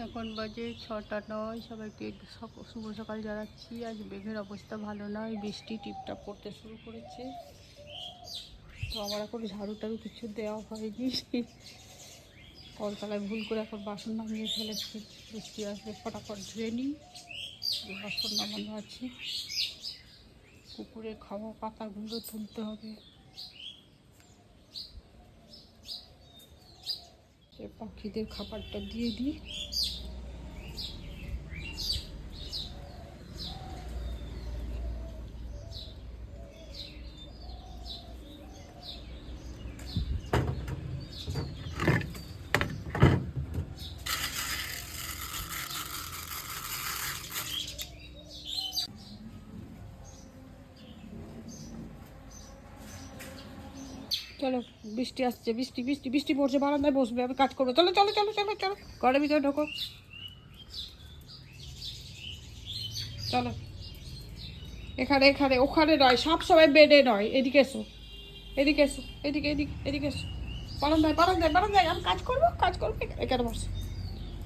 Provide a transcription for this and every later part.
এখন বাজে 6টা 9। সবাইকে শুভ সকাল জানাচ্ছি। আজ মেঘের অবস্থা ভালো নয়, বৃষ্টি টিপটাপ পড়তে শুরু করেছে। তো আমার এখন ঝাড়ু টাড়ু কিছু দেওয়া হয়নি, কলতলায় ভুল করে এখন বাসন নামিয়ে ফেলেছি। বৃষ্টি আসলে ফটাফট ধুয়ে নিই। বাসন নামানো আছে, কুকুরে খাওয়া পাতাগুলো তুলতে হবে। পাখিদের খাবারটা দিয়ে দিই। চলো, বৃষ্টি আসছে, বৃষ্টি বৃষ্টি বৃষ্টি পড়ছে, বারান্দায় বসবে, আমি কাজ করবো। চলো চলো চলো চলো চলো, ঘরের ভিতরে ঢোকো। চলো, এখানে এখানে ওখানে নয়, সব সময় বেডে নয়, এদিকে এসো, এদিকে এসো, এদিকে এদিকে এদিকে এসো। বারান্দায় বারান্দায় বারান্দায় আমি কাজ করবো, কাজ করবো। এখানে বসো,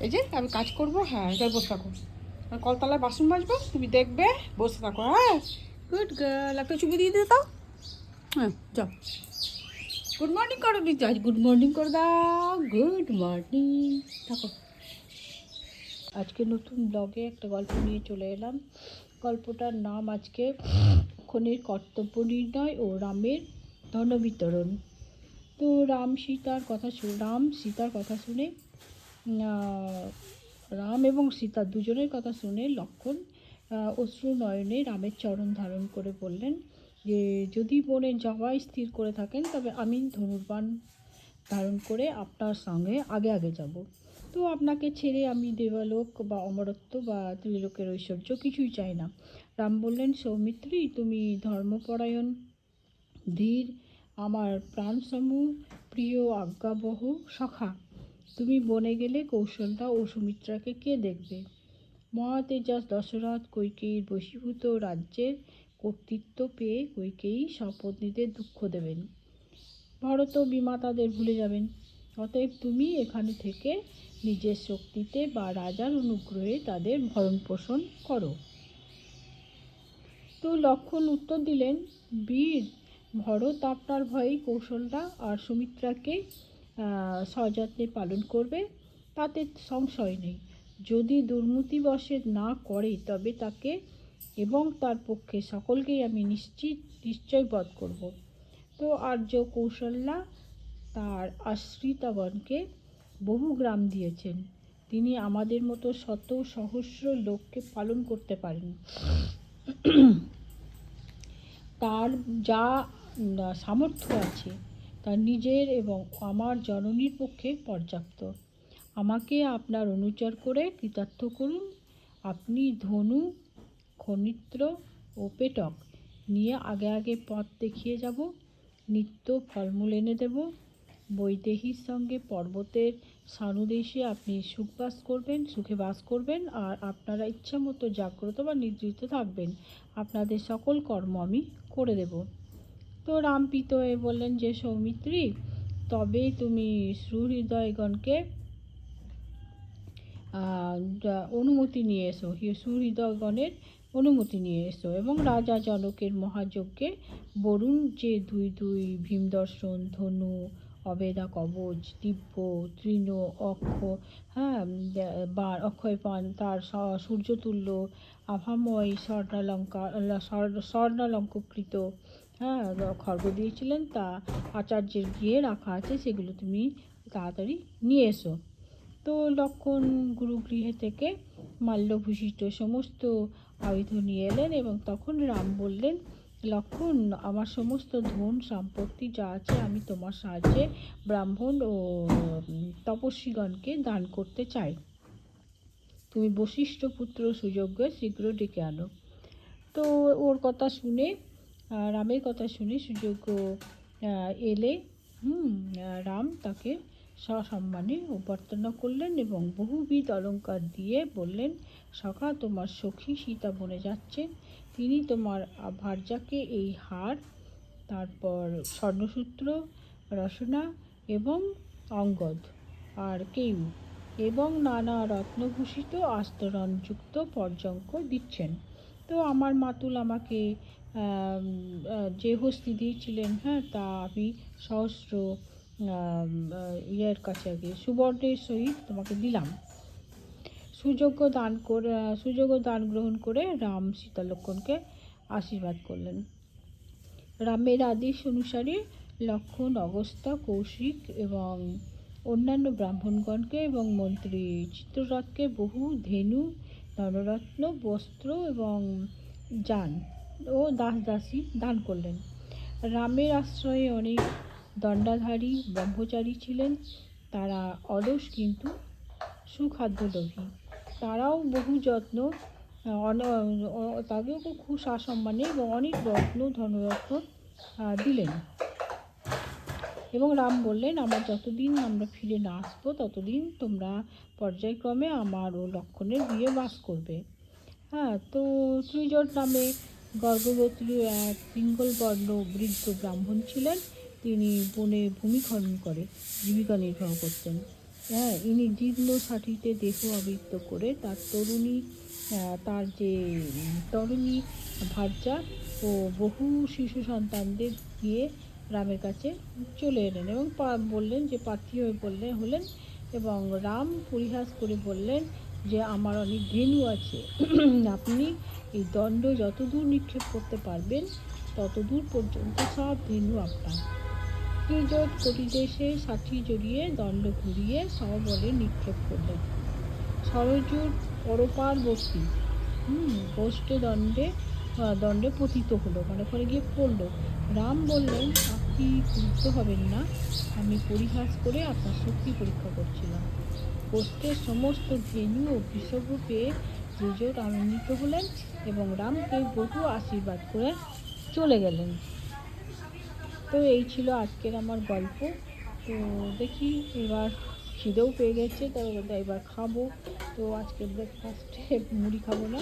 এই যে আমি কাজ করবো। হ্যাঁ, এখানে বসে থাকো। আর কলতলায় বাসন মাজবো, তুমি দেখবে, বসে থাকো। হ্যাঁ, গুড গার্ল। একটা চুপি দিয়ে দিতে দাও। হ্যাঁ, যাও। গুড মর্নিং করো দিদি, আজ গুড মর্নিং করে দাও। Good morning. থাকো। আজকে নতুন ব্লগে একটা গল্প নিয়ে চলে এলাম। গল্পটার নাম আজকে খনির কর্তব্য নির্ণয় ও রামের ধন বিতরণ। তো রাম সীতার কথা শুনে রাম এবং সীতা দুজনের কথা শুনে লক্ষ্মণ অশ্রু নয়নে রামের চরণ ধারণ করে বললেন যে, যদি বনে যাওয়া স্থির করে থাকেন তবে আমি ধনুর্বাণ ধারণ করে আপনার সঙ্গে আগে আগে যাব। তো আপনাকে ছেড়ে আমি দেবলোক বা অমরত্ব বা ত্রিলোকের ঐশ্বর্য কিছুই চাই না। রাম বললেন, সৌমিত্রী, তুমি ধর্মপরায়ণ, ধীর, আমার প্রাণসমূহ প্রিয় আজ্ঞাবহ সখা। তুমি বনে গেলে কৌশল্যা ও সুমিত্রাকে কে দেখবে? মহাতেজাস দশরথ কৈকেয়ীর বশীভূত রাজ্যের কর্তৃত্ব পেয়ে কৈকেয়ী সপত্নীদের দুঃখ দেবেন, ভরত বিমাতাদের ভুলে যাবেন। অতএব তুমি এখানে থেকে নিজের শক্তিতে বা রাজার অনুগ্রহে তাদের ভরণ পোষণ করো। তো লক্ষ্মণ উত্তর দিলেন, বীর, ভরত আপনার ভয়েই কৌশল্যা আর সুমিত্রাকে সযত্নে পালন করবে, তাতে সংশয় নেই। যদি দুর্মতিবশে না করে তবে তাকে এবং তার পক্ষে সকলকেই আমি নিশ্চয় বধ করব। তো আর্য কৌশল্যা তার আশ্রিতগণকে বহু গ্রাম দিয়েছেন। তিনি আমাদের মতো শত সহস্র লোককে পালন করতে পারেন। তার যা সামর্থ্য আছে তা নিজের এবং আমার জননীর পক্ষে পর্যাপ্ত। আমাকে আপনার অনুচর করে কৃতার্থ করুন। আপনি ধনু, খনিত্র ও পেটক নিয়ে আগে আগে পথ দেখিয়ে যাব। নিত্য ফলমূল এনে দেব। বৈদেহীর সঙ্গে পর্বতের সানুদেশে আপনি সুখে বাস করবেন, আর আপনারা ইচ্ছা মতো জাগ্রত বা নিদ্রিত থাকবেন। আপনাদের সকল কর্ম আমি করে দেব। তো রাম প্রীত হয়ে বললেন যে, সৌমিত্রী, তবে তুমি সুহৃদয়গণকে অনুমতি নিয়ে এসো, সুহৃদয়গণের অনুমতি নিয়ে এসো এবং রাজা জনকের মহাযজ্ঞে বরুণ যে দুই ভীমদর্শন, ধনু, অবেদা কবচ, দিব্য, তৃণ, অক্ষয় পান, তার সূর্যতুল্য আভাময় স্বর্ণালঙ্কৃত খর্গ দিয়েছিলেন, তা আচার্যের গৃহে রাখা আছে, সেগুলো তুমি তাড়াতাড়ি নিয়ে এসো। তো লক্ষ্মণ গুরুগৃহে থেকে মাল্যভূষিত সমস্ত আয়ুধ নিয়ে এলেন এবং তখন রাম বললেন, লক্ষ্মণ, আমার সমস্ত ধন সম্পত্তি যা আছে আমি তোমার সাহায্যে ব্রাহ্মণ ও তপস্বীগণকে দান করতে চাই। তুমি বশিষ্ঠ পুত্র সুযোগ্য শীঘ্র ডেকে আনো। তো ওর কথা শুনে, রামের কথা শুনে সুযোগ্য এলে রাম তাকে সসম্মানে অভ্যর্থনা করলেন এবং বহুবিধ অলঙ্কার দিয়ে বললেন, সখা, তোমার সখী সীতা বনে যাচ্ছেন। তিনি তোমার ভার্যাকে এই হার, তারপর স্বর্ণসূত্র, রসনা এবং অঙ্গদ আর কেউ এবং নানা রত্নভূষিত আস্তরণযুক্ত পর্যঙ্ক দিচ্ছেন। তো আমার মাতুল আমাকে যে হস্তি দিয়েছিলেন, হ্যাঁ, তা আমি সহস্র ইয়ের কাছে আর কি সুবর্ণের সহিত তোমাকে দিলাম। সুযোগ্য দান গ্রহণ করে রাম সীতা লক্ষ্মণকে আশীর্বাদ করলেন। রামের আদেশ অনুসারে লক্ষ্মণ, অগস্ত্যা, কৌশিক এবং অন্যান্য ব্রাহ্মণগণকে এবং মন্ত্রী চিত্ররথকে বহু ধেনু, ধনরত্ন, বস্ত্র এবং যান ও দাসী দান করলেন। রামের আশ্রয়ে অনেক দণ্ডাধারী ব্রহ্মচারী ছিলেন। তারা অলস কিন্তু সুখাদ্যলোভী। তারাও বহু যত্ন, তাদেরকে খুব সসম্মানে এবং অনেক রত্ন ধনরত্ন দিলেন। এবং রাম বললেন, আমার যতদিন আমরা ফিরে না আসবো ততদিন তোমরা পর্যায়ক্রমে আমার ও লক্ষ্মণের বিয়ে বাস করবে। হ্যাঁ, তো ত্রিজট নামে গর্ভগোত্রীয় এক পিঙ্গলবর্ণ বৃদ্ধ ব্রাহ্মণ ছিলেন। তিনি বনে ভূমি খনন করে জীবিকা নির্বাহ করতেন। হ্যাঁ, ইনি জীর্ণ ষাঠিতে দেহ আবৃত্ত করে তার যে তরুণী ভার্যা ও বহু শিশু সন্তানদের নিয়ে রামের কাছে চলে এলেন এবং বললেন যে প্রার্থী হয়ে হলেন। এবং রাম পরিহাস করে বললেন যে আমার অনেক ধেনু আছে, আপনি এই দণ্ড যতদূর নিক্ষেপ করতে পারবেন ততদূর পর্যন্ত সব ধেনু আপনার। ত্রিজট কটিদেশে 60 জড়িয়ে দণ্ড ঘুরিয়ে সবলে নিক্ষেপ করলেন। সরযুর পরপারবর্তী গোষ্ঠে দণ্ডে পতিত হলো, মানে ওখানে গিয়ে পড়লো। রাম বললেন, আপনি ক্রুদ্ধ হবেন না, আমি পরিহাস করে আপনার শক্তি পরীক্ষা করছিলাম। গোষ্ঠের সমস্ত ধেনু ও বৃষভ পেয়ে ত্রিজট আনন্দিত হলেন এবং রামকে বহু আশীর্বাদ করে চলে গেলেন। তো এই ছিল আজকের আমার গল্প। তো দেখি, এবার খিদেও পেয়ে গেছে, তো এবার খাবো। তো আজকে ব্রেকফাস্টে মুড়ি খাবো না,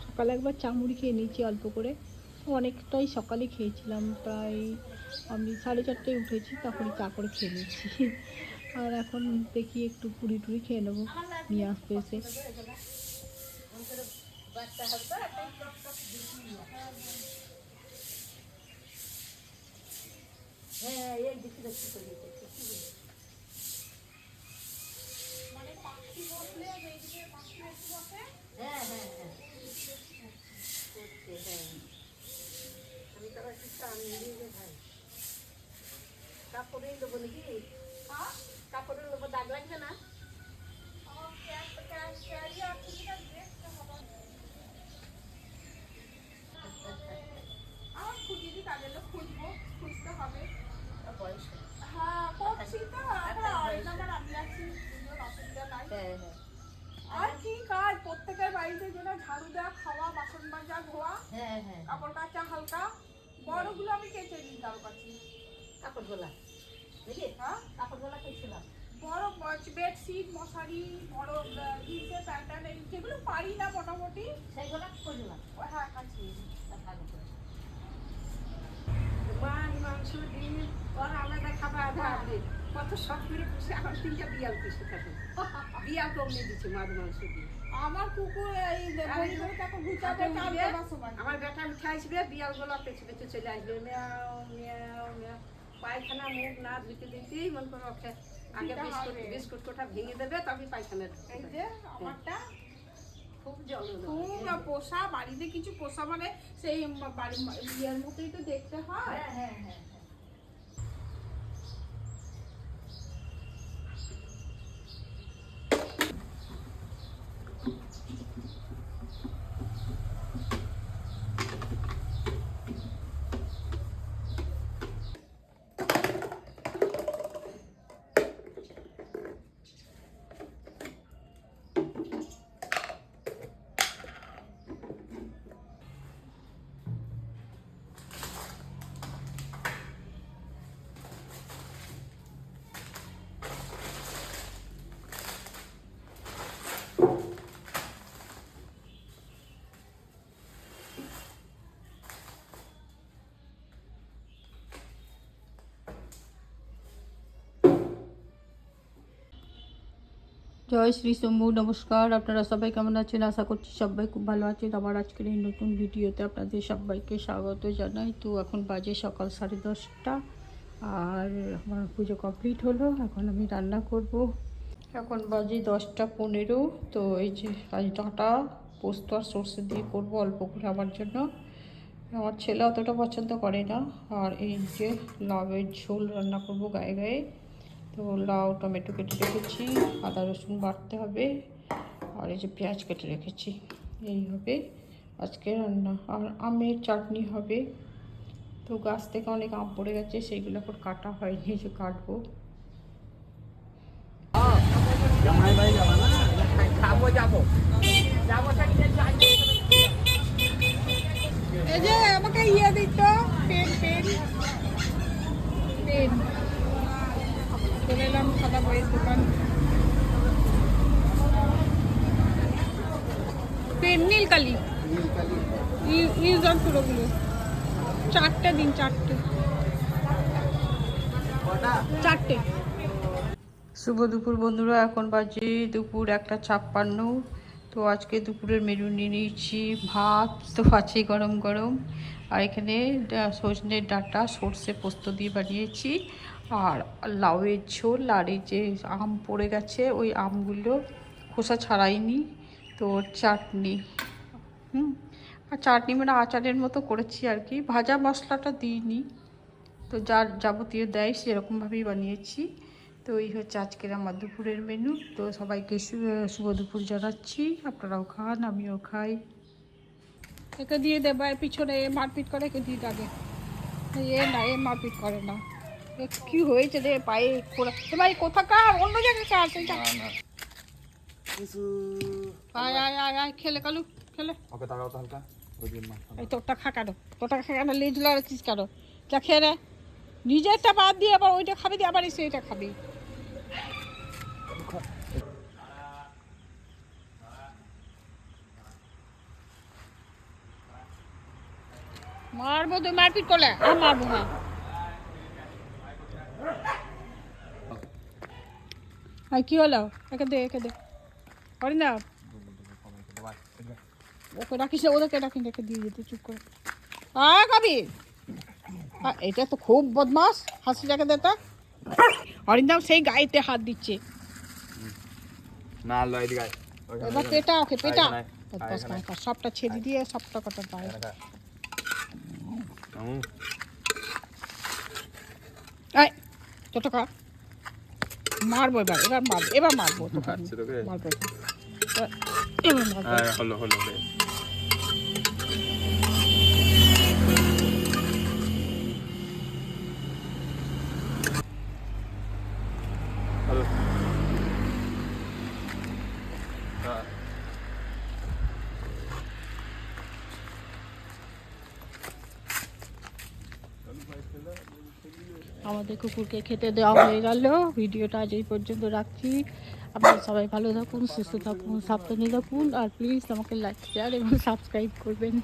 সকালে একবার চা মুড়ি খেয়ে নিয়েছি অল্প করে। তো অনেকটাই সকালে খেয়েছিলাম, প্রায় আমি 4:30টায় উঠেছি, তখনই চা করে খেয়ে নিচ্ছি। আর এখন দেখি একটু পুরি টুরি খেয়ে নেবো, নিয়ে আসতে এসে। হ্যাঁ, এই দেখি মানে পাখি বসলে পাখি বসে। হ্যাঁ হ্যাঁ হ্যাঁ, হ্যাঁ, আমি তো আবার কিছু আনিয়ে ভাই, কাপড়েই দেবো নাকি? কাপড়ের লোক দাগ লাগবে না? আমার খুঁজিনি, কাজের লোক খুঁজবো, খুঁজতে হবে। হ্যাঁ, করছি তো, আমি আছি, অসুবিধা নাই। আর কি কাজ, প্রত্যেকের বাড়িতে যেন ঝাড়ু দেওয়া, খাওয়া, বাসন মাজা, ধোয়া, কাপড় কাচা হালকা। বড়গুলো আমি কেচে নিই কারো কাছে। কাপড়গুলা দেখি, হ্যাঁ কাপড়গুলা কেছিলাম। বড় বেডশিট, মশারি, বড় জিন্সের প্যান্টার্ন, যেগুলো পারি না মোটামুটি সেইগুলো করলাম। হ্যাঁ, কাছি ভালো করে। মাছ, মাংস, ডিম ওর আলাদা খাবার আছে, কত শখ করে পুষে, এখন 3টা বিড়াল পুষে থাকে। বিড়াল কমিয়ে দিচ্ছে মাছ মাংস দিয়ে। আমার কুকুর এই আমার বেটা উঠে আসবে, বিড়ালগুলো পেছু পেছু চলে আসবে, ম্যাও ম্যাও ম্যাও। পায়খানা মুখ না ধুতে দিতেই মন করে ওঠে, আগে বিস্কুট কোটা ভেঙে দেবে, তবে পায়খানা। এই যে আমারটা খুব পোষা, বাড়িতে কিছু পোষা মানে সেই বাড়ির বিয়ের মতোই তো দেখতে হয়। হ্যাঁ হ্যাঁ হ্যাঁ। জয় শ্রী শম্ভু, নমস্কার। আপনারা সবাই কেমন আছেন? আশা করছি সবাই খুব ভালো আছেন। আমার আজকের এই নতুন ভিডিওতে আপনাদের সবাইকে স্বাগত জানাই। তো এখন বাজে সকাল 10:30 আর আমার পুজো কমপ্লিট হলো। এখন আমি রান্না করব। এখন বাজে 10:15। তো এই যে আজ ডাঁটা পোস্ত আর সর্ষে দিয়ে করবো অল্প করে আমার জন্য। আমার ছেলে অতটা পছন্দ করে না। আর এই যে লাউয়ের ঝোল রান্না করব গায়ে গায়ে। তো লাউ টমেটো কেটে রেখেছি, আদা রসুন বাটতে হবে, আর এই যে পেঁয়াজ কেটে রেখেছি। এই হবে আজকে রান্না। আর আমের চাটনি হবে। তো গাছ থেকে অনেক আম পড়ে গেছে, সেইগুলো এখন কাটা হয়নি, যে কাটবো। এই যে আমাকে ইয়ে দিত, পেন পেন পেন চলে এলাম সাদা বইয়ের দোকান। পেন নীলকালি ইউজ অন পুরোগুলো 4টে দিন, 4টে। শুভ দুপুর বন্ধুরা, এখন বাজে দুপুর 1:56। তো আজকে দুপুরের মেনু নিয়ে নিয়েছি ভাত তো আছে গরম গরম, আর এখানে সজনের ডাঁটা সর্ষে পোস্ত দিয়ে বানিয়েছি, আর লাউয়ের ঝোল, আর এই যে আম পড়ে গেছে ওই আমগুলো খোসা ছাড়াইনি, তো চাটনি। আর চাটনি মানে আচারের মতো করেছি আর কি, ভাজা মশলাটা দিইনি। তো যার যাবতীয় দেয় সেরকমভাবেই বানিয়েছি। তো এই হচ্ছে আজকের আমার দুপুরের মেনু। তো সবাইকে শুভ দুপুর জানাচ্ছি। আপনারাও খান, আমিও খাই। একে দিয়ে দেবা, পিছনে এ মারপিট করে, একে দিয়ে আগে এ না, এ মারপিট করে না। কি হয়েছে রে পায়ে খোড়া? ভাই কোথাকার, অন্য জায়গায় কার সেইটা। আয় আয় আয় আয়, খেলে কালু খেলে। ওকে তাকাও তো হালকা। এই তোরটা খা কেন? তোরটা খা কেন? লেজ লড়াচ্ছিস কেন? যা খেয়ে রে। নিজেরটা বাদ দিয়ে আবার ওইটা খাবি, দিয়ে আবার এসে এটা খাবি। মারবো তো, মারপিট করলে আর মারবো। হ্যাঁ আর কি হলো? একে দে, একে দে। করি না ওকে রাখিস, ওদেরকে রাখি, রেখে দিয়ে যেতে চুপ করে। আয় খাবি? এটা তো খুব বদমাস। হাসিটাকে দে তা। অরিন্দম সেই গায়েতে হাত দিচ্ছে না, এবার পেটা ওকে, পেটা। সবটা ছেড়ে দিয়ে সবটা কটা পায়। তোটা মারবো এবার, এবার মারবো, এবার মারবো তোকে, মারবো এবার মারবো। আমাদের কুকুরকে খেতে দেওয়া হয়ে গেল। ভিডিওটা আজ এই পর্যন্ত রাখছি। আপনারা সবাই ভালো থাকুন, সুস্থ থাকুন, সাবধানে থাকুন, আর প্লিজ আমাকে লাইক, শেয়ার এবং সাবস্ক্রাইব করবেন।